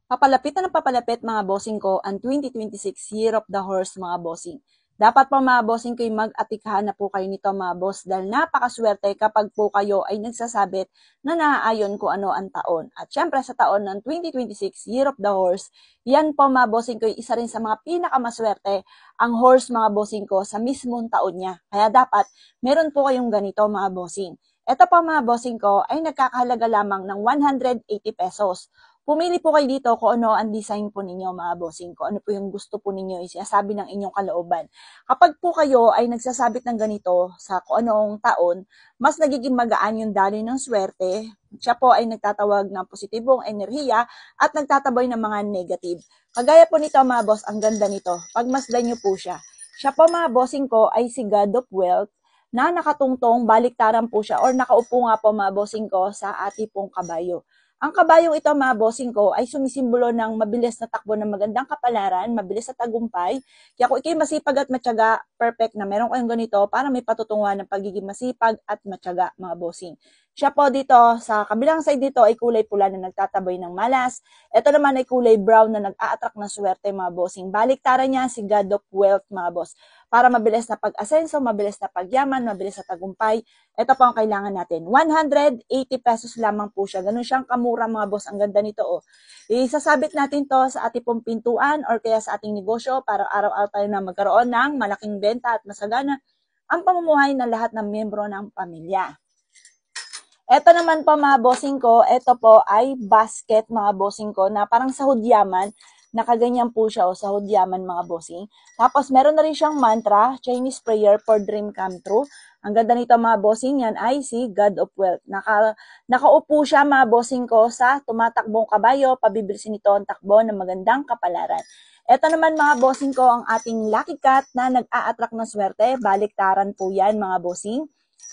Papalapit na ng papalapit mga bossing ko ang 2026 Year of the Horse mga bossing. Dapat po mga bossing ko mag-atikhahan na po kayo nito mga boss dahil napakaswerte kapag po kayo ay nagsasabit na naaayon kung ano ang taon. At syempre sa taon ng 2026 Year of the Horse, yan po mga bossing ko isa rin sa mga pinakamaswerte ang horse mga bossing ko sa mismong taon niya. Kaya dapat meron po kayong ganito mga bossing. Ito po mga bossing ko ay nagkakahalaga lamang ng 180 pesos. Pumili po kayo dito kung ano ang design po ninyo mga bossing, kung ano po yung gusto po ninyo sinasabi ng inyong kalooban. Kapag po kayo ay nagsasabit ng ganito sa kung anong taon, mas nagiging magaan yung daloy ng swerte. Siya po ay nagtatawag ng positibong enerhiya at nagtataboy ng mga negative. Kagaya po nito mga boss, ang ganda nito. Pagmasdan nyo po siya. Siya po mga bossing ko ay si God of Wealth na nakatungtong baliktaran po siya or nakaupo nga po mga bossing ko sa ati pong kabayo. Ang kabayong ito mga bossing ko ay sumisimbolo ng mabilis na takbo ng magandang kapalaran, mabilis na tagumpay. Kaya kung ikay masipag at matyaga, perfect na meron kayong ganito para may patutunguhan ng pagiging masipag at matyaga mga bossing. Siya po dito, sa kabilang side dito ay kulay pula na nagtataboy ng malas. Ito naman ay kulay brown na nag-a-attract ng swerte mga bossing. Baliktaran niya si God of Wealth mga boss. Para mabilis na pag-asenso, mabilis na pagyaman, mabilis na tagumpay. Ito po ang kailangan natin. 180 pesos lamang po siya. Ganun siyang kamura mga boss. Ang ganda nito oh. Isasabit natin to sa ating pong pintuan or kaya sa ating negosyo para araw-araw tayo na magkaroon ng malaking benta at masagana ang pamumuhay ng lahat ng miyembro ng pamilya. Ito naman po mga bossing ko, ito po ay basket mga bossing ko na parang sa hudyaman. Nakaganyan po siya o sa hudyaman mga bossing. Tapos meron na rin siyang mantra, Chinese prayer for dream come true. Ang ganda nito mga bossing, yan ay si God of Wealth. Nakaupo siya mga bossing ko sa tumatakbong kabayo, pabibilisin nito ang takbo ng magandang kapalaran. Ito naman mga bossing ko ang ating lucky cat na nag-a-attract ng swerte. Baliktaran po yan mga bossing.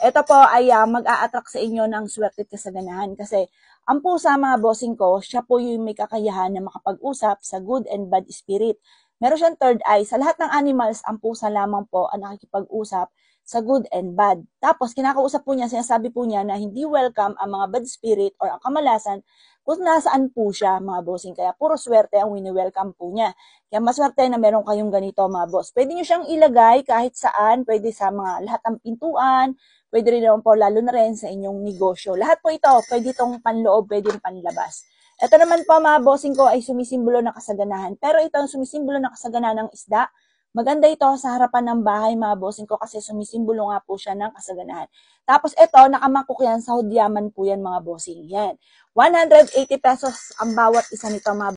Ito po ay mag-a-attract sa inyo ng swerte at kasaganahan kasi ang pusa mga bossing ko, siya po yung may kakayahan na makapag-usap sa good and bad spirit. Meron siyang third eye. Sa lahat ng animals, ang pusa lamang po ang nakikipag-usap sa good and bad. Tapos, kinakausap po niya, sinasabi po niya na hindi welcome ang mga bad spirit or ang kamalasan kung nasaan po siya, mga bossing. Kaya puro swerte ang wini-welcome po niya. Kaya maswerte na meron kayong ganito, mga boss. Pwede niyo siyang ilagay kahit saan, pwede sa mga lahat ng pintuan, pwede rin naman po lalo na rin sa inyong negosyo. Lahat po ito, pwede itong panloob, pwede yung panlabas. Ito naman po mga bossing ko ay sumisimbolo ng kasaganahan. Pero ito ang sumisimbolo ng kasaganahan ng isda. Maganda ito sa harapan ng bahay mga bossing ko kasi sumisimbolo nga po siya ng kasaganahan. Tapos ito, nakamakok yan sa hudyaman po yan mga bossing. Yan. 180 pesos ang bawat isa nito mga